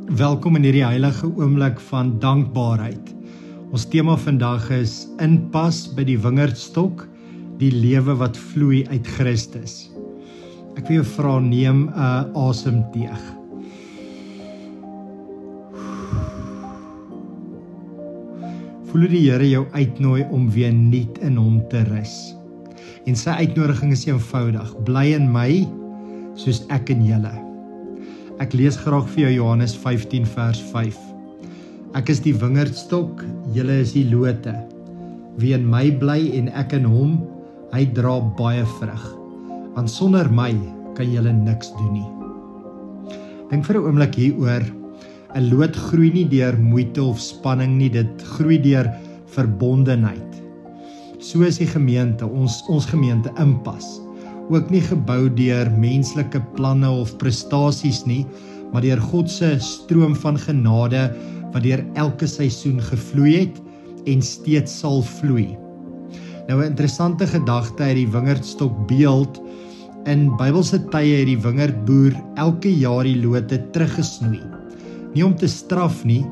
Welkom in hierdie heilige oomblik van dankbaarheid. Ons tema vandag is inpas by die wingerdstok, die lewe wat vloei uit Christus. Ek wil jou vra, neem 'n asemteug. Voel hoe die Here jou uitnooi om weer nuut in hom te rus. En sy uitnodiging is eenvoudig: bly in my soos ek in julle. Ek lees graag vir jou Johannes 15 vers 5. Ek is die wingerdstok, julle is die lote. Wie in my bly en ek in hom, hy dra baie vrug. Want sonder my kan julle niks doen nie. Dink vir 'n oomblik hieroor. 'n Loot groei nie deur moeite of spanning nie, dit groei deur verbondenheid. So is die gemeente, ons gemeente inpas. Ook nie gebou deur menslike planne of prestasies nie, maar deur God se stroom van genade wat deur elke seisoen gevloei het en steeds sal vloei. Nou 'n interessante gedagte uit die wingerdstok beeld. In Bybelse tye het die wingerdboer elke jaar die lote teruggesnoei. Nie om te straf nie,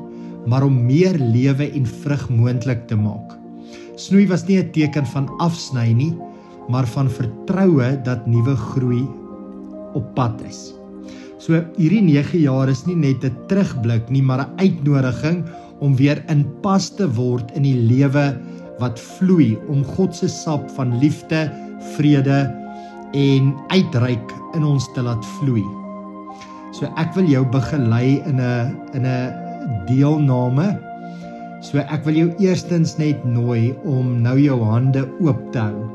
maar om meer lewe en vrug moontlik te maak. Snoei was nie 'n teken van afsny nie, maar van vertroue dat nuwe groei op pad is. So hierdie 9 jaar is nie net 'n terugblik nie, maar 'n uitnodiging om weer in pas te word in die lewe wat vloei, om God se sap van liefde, vrede en uitreik in ons te laat vloei. So ek wil jou begelei in 'n deelname. So ek wil jou eerstens net nooi om nou jou hande oop te hou.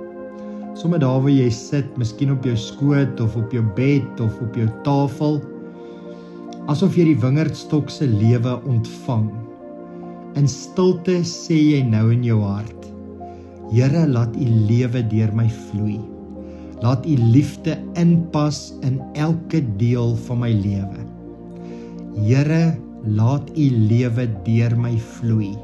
Sommige daar waar jy sit, miskien op jou skoot of op jou bed of op jou tafel, asof jy die wingerdstok se lewe ontvang. In stilte sê jy nou in jou hart: Here, laat u lewe deur my vloei. Laat u liefde inpas in elke deel van my lewe. Here, laat u lewe deur my vloei.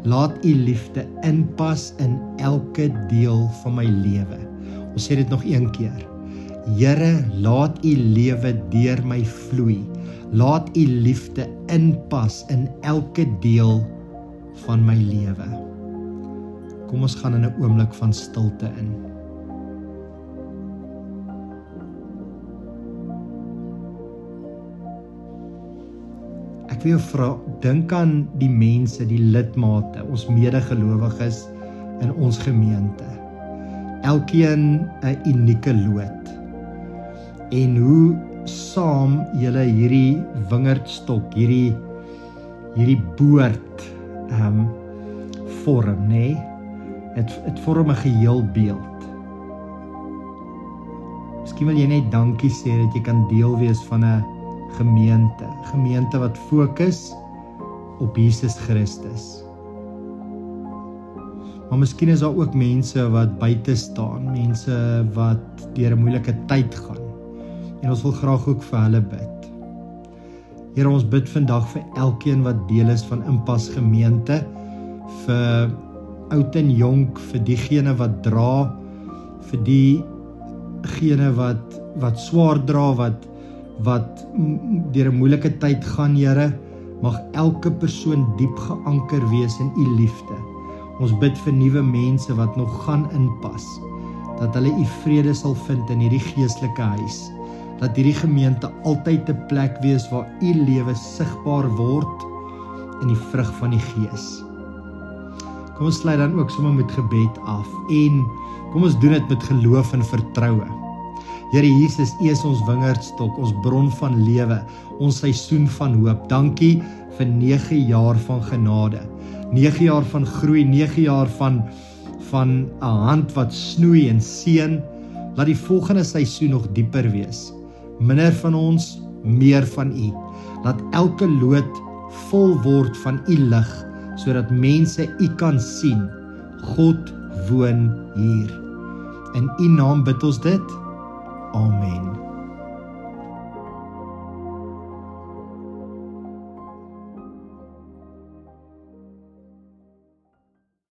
Laat u liefde inpas in elke deel van my lewe. Ons sê dit nog een keer. Here, laat u lewe deur my vloei. Laat u liefde inpas in elke deel van my lewe. Kom ons gaan in 'n oomblik van stilte in. Ek wil jou vra, dink aan die mense, die lidmate, ons medegelowiges in ons gemeente. Elkeen 'n unieke loot. En hoe saam julle hierdie wingerdstok, hierdie boord vorm, nê? Het vorm 'n geheel beeld. Miskien wil jy net dankie sê dat jy kan deel wees van 'n gemeente wat fokus op Jesus Christus. Maar miskien is daar ook mense wat buite staan, mense wat deur 'n moeilike tyd gaan. En ons wil graag ook vir hulle bid. Here, ons bid vandag vir elkeen wat deel is van Inpas gemeente, vir oud en jonk, vir diegene wat dra, vir diegene wat swaar dra, wat deur 'n moeilike tyd gaan, Here, mag elke persoon diep geanker wees in u liefde. Ons bid vir nuwe mense wat nog gaan inpas, dat hulle u vrede sal vind in hierdie geestelike huis, dat hierdie gemeente altyd 'n plek wees waar u lewe sigbaar word in die vrug van die Gees. Kom ons sluit dan ook sommer met gebed af en kom ons doen dit met geloof en vertroue. Here Jesus, u is ons wingerdstok, ons bron van lewe, ons seisoen van hoop. Dankie vir 9 jaar van genade, 9 jaar van groei, 9 jaar van 'n hand wat snoei en seën. Laat die volgende seisoen nog dieper wees. Minder van ons, meer van u. Laat elke loot vol word van u lig, sodat mense u kan sien. God woon hier. In u naam bid ons dit. Amen.